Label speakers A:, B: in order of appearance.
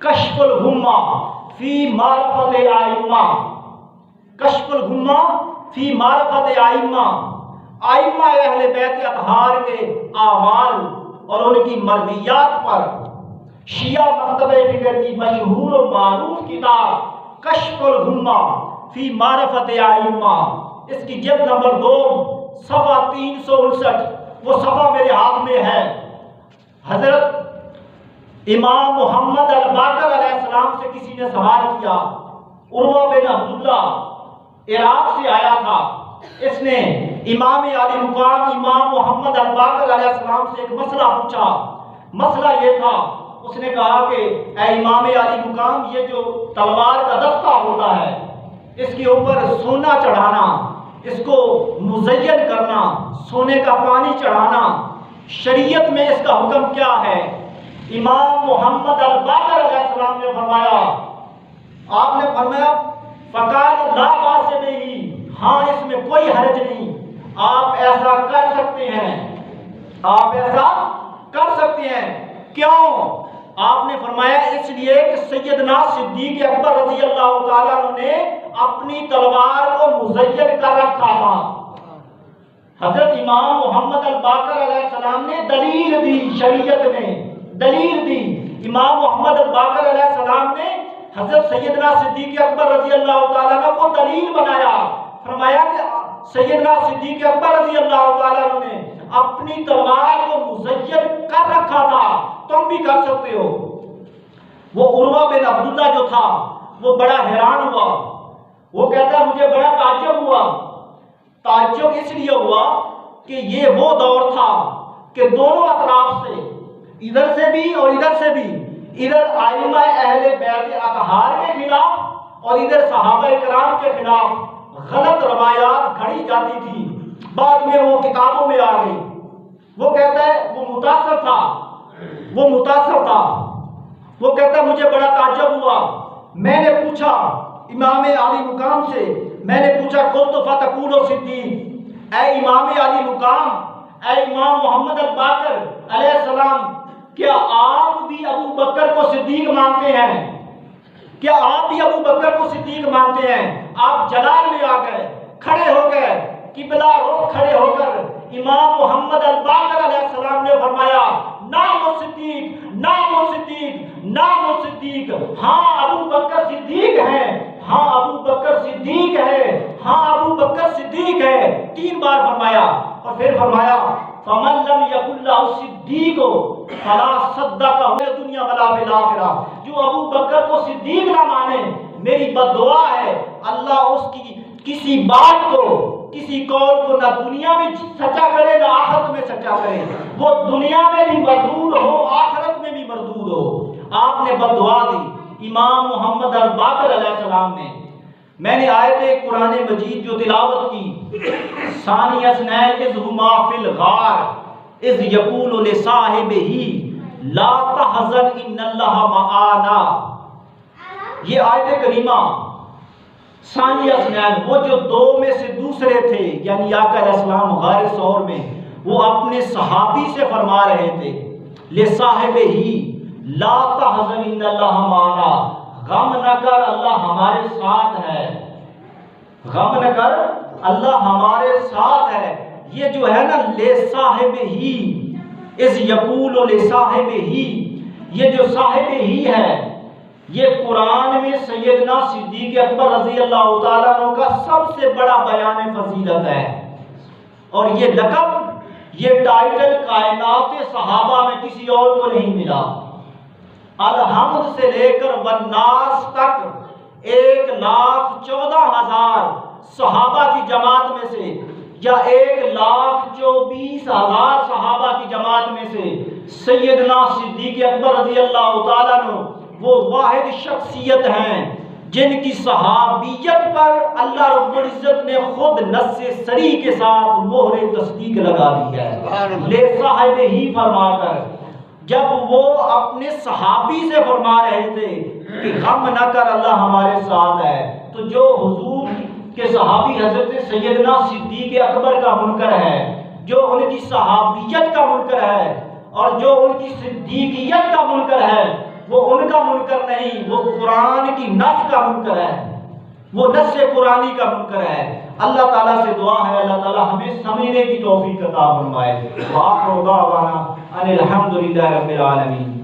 A: کشف الغمہ فی معرفت ائمہ، کشف الغمہ فی معرفت ائمہ، ائمہ اہل بیت اطہار کے اعمال اور ان کی مرویات پر شیعہ مکتبہ فکر کی مشہور و معروف کتاب کشف الغمہ فی معرفت ائمہ، اس کی جلد نمبر 2 صفحہ 359، وہ صفحہ میرے ہاتھ میں ہے۔ حضرت امام محمد الباقر علیہ السلام سے کسی نے سوال کیا، عروہ بن عبداللہ عراق سے آیا تھا، اس نے امام علی مقام امام محمد الباقر علیہ السلام سے ایک مسئلہ پوچھا۔ مسئلہ یہ تھا، اس نے کہا کہ اے امام علی مقام، یہ جو تلوار کا دستہ ہوتا ہے اس کے اوپر سونا چڑھانا، اس کو مزین کرنا، سونے کا پانی چڑھانا، شریعت میں اس کا حکم کیا ہے؟ امام محمد الباقر علیہ السلام نے فرمایا، آپ نے فرمایا فقال لا باس بہ، ہاں اس میں کوئی حرج نہیں، آپ ایسا کر سکتے ہیں، آپ ایسا کر سکتے ہیں۔ کیوں؟ آپ نے فرمایا اس لیے کہ سیدنا صدیق اکبر رضی اللہ تعالیٰ عنہ نے اپنی تلوار کو مزین کر رکھا تھا۔ حضرت امام محمد الباقر علیہ السلام نے دلیل دی، شریعت میں دلیل دی۔ امام محمد الباقر علیہ السلام نے حضرت سیدنا صدیق اکبر رضی اللہ تعالیٰ عنہ کو دلیل بنایا، فرمایا کہ سیدنا صدیق اکبر رضی اللہ تعالیٰ عنہ نے اپنی تلوار کو مزین کر رکھا تھا، تم بھی کر سکتے ہو۔ وہ عروہ بن عبداللہ جو تھا وہ بڑا حیران ہوا، وہ کہتا ہے مجھے بڑا تعجب ہوا۔ تعجب اس لیے ہوا کہ یہ وہ دور تھا کہ دونوں اطراف سے، ادھر سے بھی اور ادھر سے بھی، ادھر ائمہ اہل بیت اطہار کے خلاف اور ادھر صحابہ کرام کے خلاف غلط روایات گھڑی جاتی تھی، بعد میں وہ کتابوں میں آ گئی۔ وہ کہتا ہے وہ متاثر تھا، وہ کہتا ہے مجھے بڑا تعجب ہوا، میں نے پوچھا امام علی مقام سے، میں نے پوچھا قلت فتقول صدیق، اے امام علی مقام، اے امام محمد الباقر علیہ السلام، کیا آپ بھی ابو بکر کو صدیق مانتے ہیں؟ کیا آپ بھی ابو بکر کو صدیق مانتے ہیں؟ آپ جلال میں آ گئے، کھڑے ہو گئے، قبلہ رخ کھڑے ہو کر امام محمد الباقر علیہ السلام نے فرمایا نام صدیق، نام صدیق، نام صدیق، ہاں ابو بکر صدیق ہے، ہاں ابو بکر صدیق ہے، ہاں ابو بکر صدیق ہے، 3 بار فرمایا، اور پھر فرمایا فمن لم یقل له صدیق فلا صدقہ دنیا ولا فی الاخرہ، جو ابو بکر کو صدیق نہ مانے، میری بد دعا ہے اللہ اس کی کسی بات کو، کسی قول کو نہ دنیا میں سچا کرے نہ آخرت میں سچا کرے، وہ دنیا میں بھی مردود ہو آخرت میں بھی مردود ہو۔ آپ نے بد دعا دی امام محمد الباقر علیہ السلام نے۔ میں نے آیت قرآن مجید جو تلاوت کی، ثانی اثنین اذ ہما فی الغار اذ یقول لصاحبہ لا تحزن ان اللہ معانا، یہ آیت کریمہ ثانی اثنین، وہ جو 2 میں سے دوسرے تھے، یعنی آقا علیہ السلام غار ثور میں، وہ اپنے صحابی سے فرما رہے تھے لصاحبہ لا تحزن ان اللہ معانا، غم نہ کر اللہ ہمارے ساتھ ہے، غم نہ کر اللہ ہمارے ساتھ ہے۔ یہ جو ہے نا لصاحبہ اذ یقول لصاحبہ، یہ جو صاحب ہی ہے، یہ قرآن میں سیدنا صدیق اکبر رضی اللہ تعالیٰ عنہ کا سب سے بڑا بیان فضیلت ہے، اور یہ لقب، یہ ٹائٹل کائنات صحابہ میں کسی اور کو نہیں ملا۔ الحمد سے لے کر والناس تک 1,14,000 صحابہ کی جماعت میں سے، یا 1,24,000 صحابہ کی جماعت میں سے سیدنا صدیق اکبر رضی اللہ تعالیٰ عنہ وہ واحد شخصیت ہیں جن کی صحابیت پر اللہ رب العزت نے خود نص صریح کے ساتھ مہر تصدیق لگا دی ہے، لے صاحب ہی فرما کر۔ جب وہ اپنے صحابی سے فرما رہے تھے کہ غم نہ کر اللہ ہمارے ساتھ ہے، تو جو حضور کے صحابی حضرت سیدنا صدیق اکبر کا منکر ہے، جو ان کی صحابیت کا منکر ہے اور جو ان کی صدیقیت کا منکر ہے، وہ ان کا منکر نہیں، وہ قرآن کی نص کا منکر ہے، وہ نص قرآنی کا منکر ہے۔ اللہ تعالیٰ سے دعا ہے اللہ تعالیٰ ہمیں سمجھنے کی توفیق عطا فرمائے۔ وآخر دعوانا ان الحمد للہ رب العالمین۔